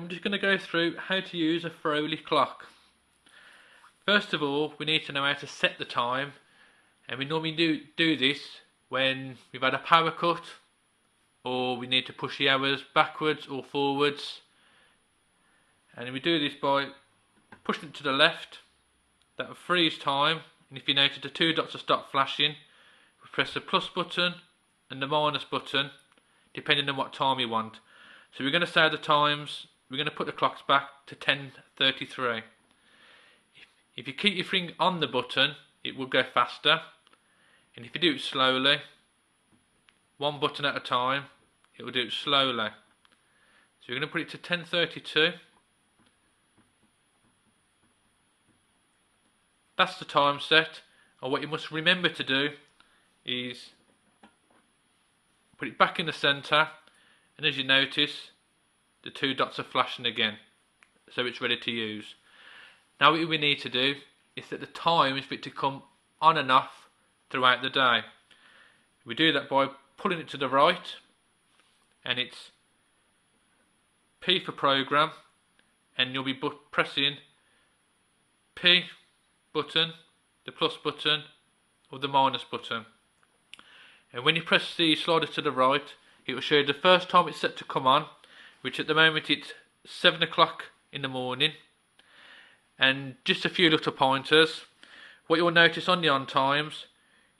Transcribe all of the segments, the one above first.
I'm just going to go through how to use a Ferroli clock. First of all, we need to know how to set the time, and we normally do this when we've had a power cut, or we need to push the hours backwards or forwards. And we do this by pushing it to the left. That will freeze time, and if you notice the two dots will stop flashing. We press the plus button and the minus button depending on what time you want. So we're going to say the times, we're going to put the clocks back to 10:33. If you keep your finger on the button, it will go faster, and if you do it slowly, one button at a time, it will do it slowly. So we're going to put it to 10:32. That's the time set, and what you must remember to do is put it back in the centre, and as you notice, the two dots are flashing again, so it's ready to use. Now what we need to do is set the times for it to come on and off throughout the day. We do that by pulling it to the right, and it's P for program, and you'll be pressing P button, the plus button, or the minus button. And when you press the slider to the right, it will show you the first time it's set to come on, which at the moment it's 7 o'clock in the morning. And just a few little pointers. What you'll notice on the on times,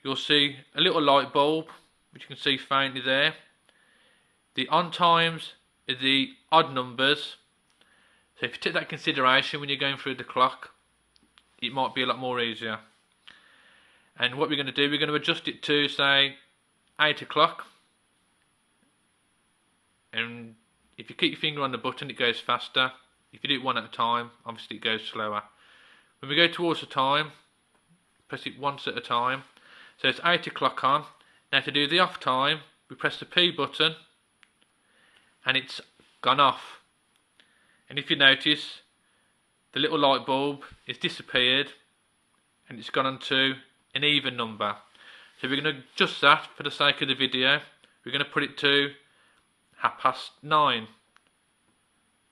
you'll see a little light bulb, which you can see faintly there. The on times are the odd numbers. So if you take that into consideration when you're going through the clock, it might be a lot more easier. And what we're going to do, we're going to adjust it to, say, 8 o'clock. And if you keep your finger on the button, it goes faster. If you do it one at a time, obviously it goes slower. When we go towards the time, press it once at a time. So it's 8 o'clock on. Now to do the off time, we press the P button, and it's gone off. And if you notice, the little light bulb has disappeared, and it's gone onto an even number. So we're going to adjust that for the sake of the video. We're going to put it to 9:30.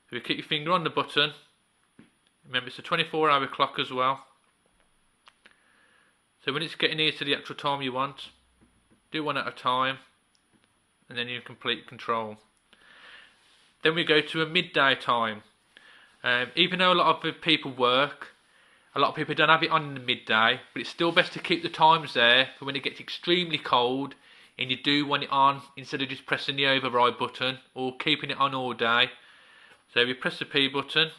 So you keep your finger on the button. Remember, it's a 24-hour clock as well. So when it's getting near to the actual time you want, do one at a time, and then you're in complete control. Then we go to a midday time. Even though a lot of people work, a lot of people don't have it on in the midday, but it's still best to keep the times there for when it gets extremely cold and you do want it on, instead of just pressing the override button or keeping it on all day. So we press the P button,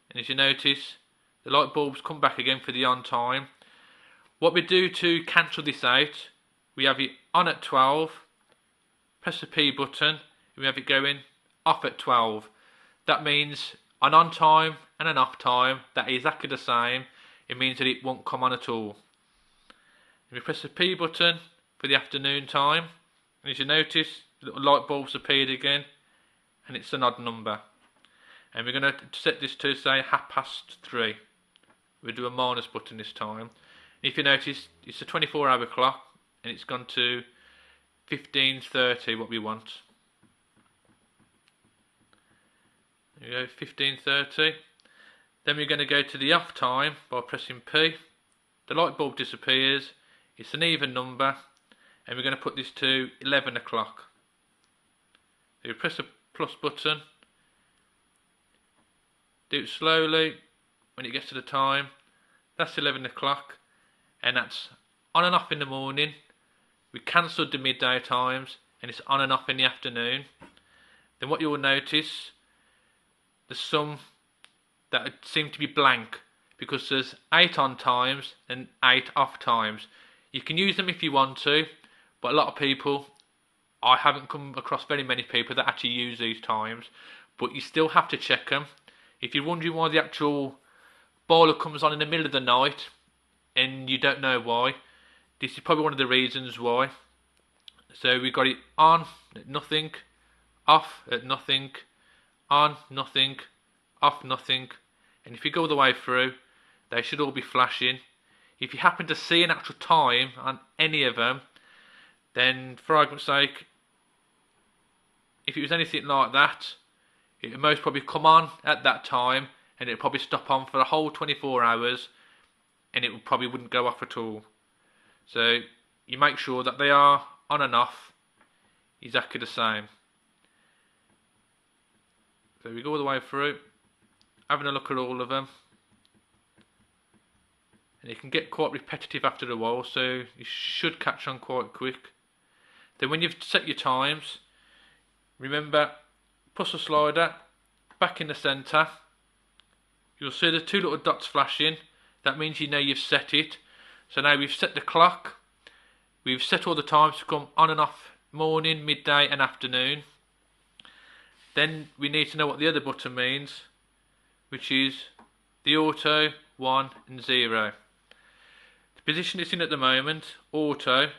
and as you notice, the light bulbs come back again for the on time. What we do to cancel this out, we have it on at 12, press the P button, and we have it going off at 12. That means an on time and an off time that is exactly the same. It means that it won't come on at all. And we press the P button for the afternoon time, and as you notice, the little light bulbs appeared again, and it's an odd number. And we're going to set this to, say, 3:30. We'll do a minus button this time. And if you notice, it's a 24-hour clock, and it's gone to 15:30, what we want. There you go, 15:30. Then we're going to go to the off time by pressing P. The light bulb disappears. It's an even number, and we're going to put this to 11 o'clock. So you press the plus button. Do it slowly. When it gets to the time, that's 11 o'clock, and that's on and off in the morning. We cancelled the midday times, and it's on and off in the afternoon. Then what you will notice, there's some that seem to be blank, because there's 8 on times and 8 off times. You can use them if you want to, but a lot of people, I haven't come across very many people that actually use these times, but you still have to check them. If you're wondering why the actual boiler comes on in the middle of the night and you don't know why, this is probably one of the reasons why. So we've got it on at nothing, off at nothing, on nothing, off nothing, and if you go all the way through, they should all be flashing. If you happen to see an actual time on any of them, then for argument's sake, if it was anything like that, it'll most probably come on at that time, and it'll probably stop on for the whole 24 hours, and it probably wouldn't go off at all. So you make sure that they are on and off exactly the same. So we go all the way through, having a look at all of them. And it can get quite repetitive after a while, so you should catch on quite quick. Then when you've set your times, remember, push the slider back in the centre. You'll see the two little dots flashing. That means you know you've set it. So now we've set the clock. We've set all the times to come on and off morning, midday and afternoon. Then we need to know what the other button means, which is the auto, 1 and 0. The position it's in at the moment, auto,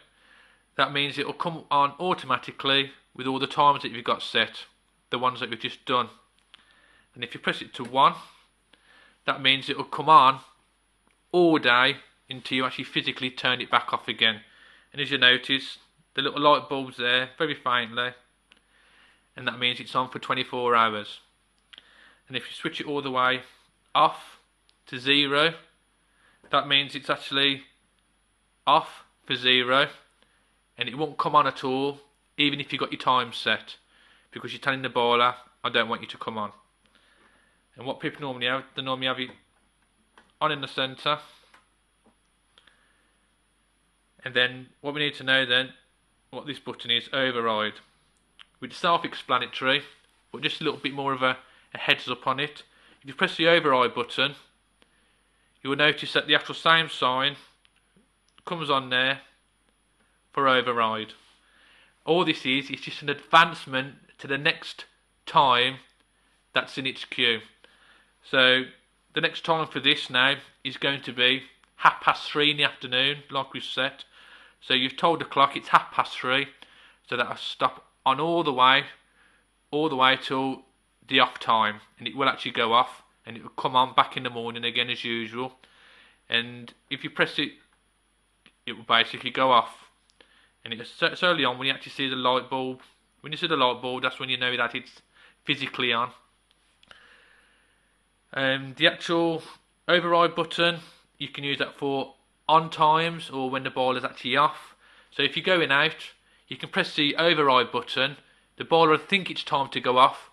that means it will come on automatically with all the times that you've got set, the ones that we've just done. And if you press it to 1, that means it will come on all day until you actually physically turn it back off again. And as you notice, the little light bulb's there, very faintly, and that means it's on for 24 hours. And if you switch it all the way off to 0, that means it's actually off for 0, and it won't come on at all, even if you've got your time set, because you're telling the boiler, I don't want you to come on. And what people normally have, they normally have it on in the centre. And then what we need to know then, what this button is, override. Which is self-explanatory, but just a little bit more of a heads up on it. If you press the override button, you will notice that the actual same sign comes on there for override. All this is just an advancement to the next time that's in its queue. So the next time for this now is going to be 3:30 in the afternoon, like we've set. So you've told the clock it's 3:30, so that'll stop on all the way till the off time, and it will actually go off, and it will come on back in the morning again as usual. And if you press it, it will basically go off, and it's only on when you actually see the light bulb. When you see the light bulb, that's when you know that it's physically on. The actual override button, you can use that for on times or when the boiler's actually off. So if you're going out, you can press the override button. The boiler will think it's time to go off,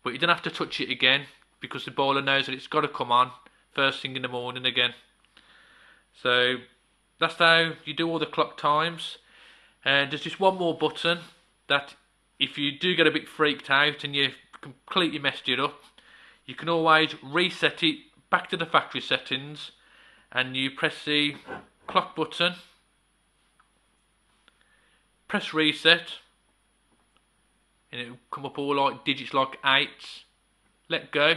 but you don't have to touch it again, because the boiler knows that it's got to come on first thing in the morning again. So that's how you do all the clock times. And there's just one more button that if you do get a bit freaked out and you've completely messed it up, you can always reset it back to the factory settings, and you press the clock button, press reset, and it will come up all like digits like 8s, let go,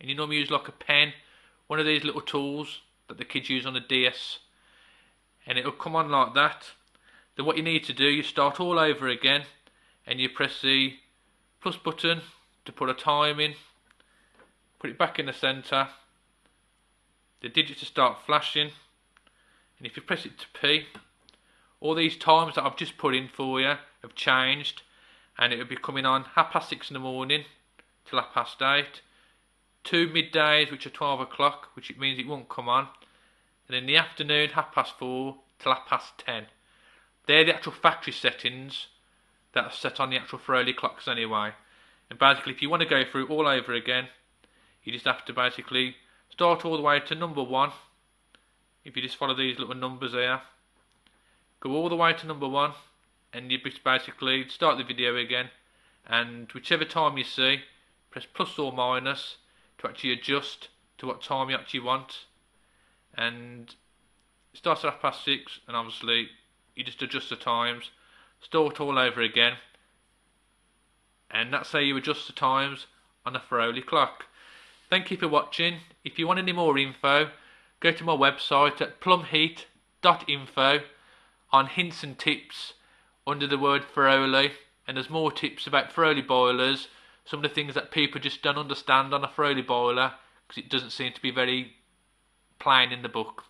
and you normally use like a pen, one of these little tools that the kids use on the DS, and it will come on like that. Then what you need to do, you start all over again, and you press the plus button to put a time in, put it back in the centre, the digits to start flashing, and if you press it to P, all these times that I've just put in for you have changed, and it will be coming on 6:30 in the morning till 8:30, 2 middays which are 12 o'clock, which it means it won't come on, and in the afternoon 4:30 till 10:30. They're the actual factory settings that are set on the actual Ferroli clocks anyway. And basically if you want to go through all over again, you just have to basically start all the way to number 1. If you just follow these little numbers here, go all the way to number 1, and you just basically start the video again, and whichever time you see, press plus or minus to actually adjust to what time you actually want. And it starts at 6:30, and obviously you just adjust the times, start all over again, and that's how you adjust the times on a Ferroli clock. Thank you for watching. If you want any more info, go to my website at plumheat.info on hints and tips under the word Ferroli, and there's more tips about Ferroli boilers, some of the things that people just don't understand on a Ferroli boiler because it doesn't seem to be very plain in the book.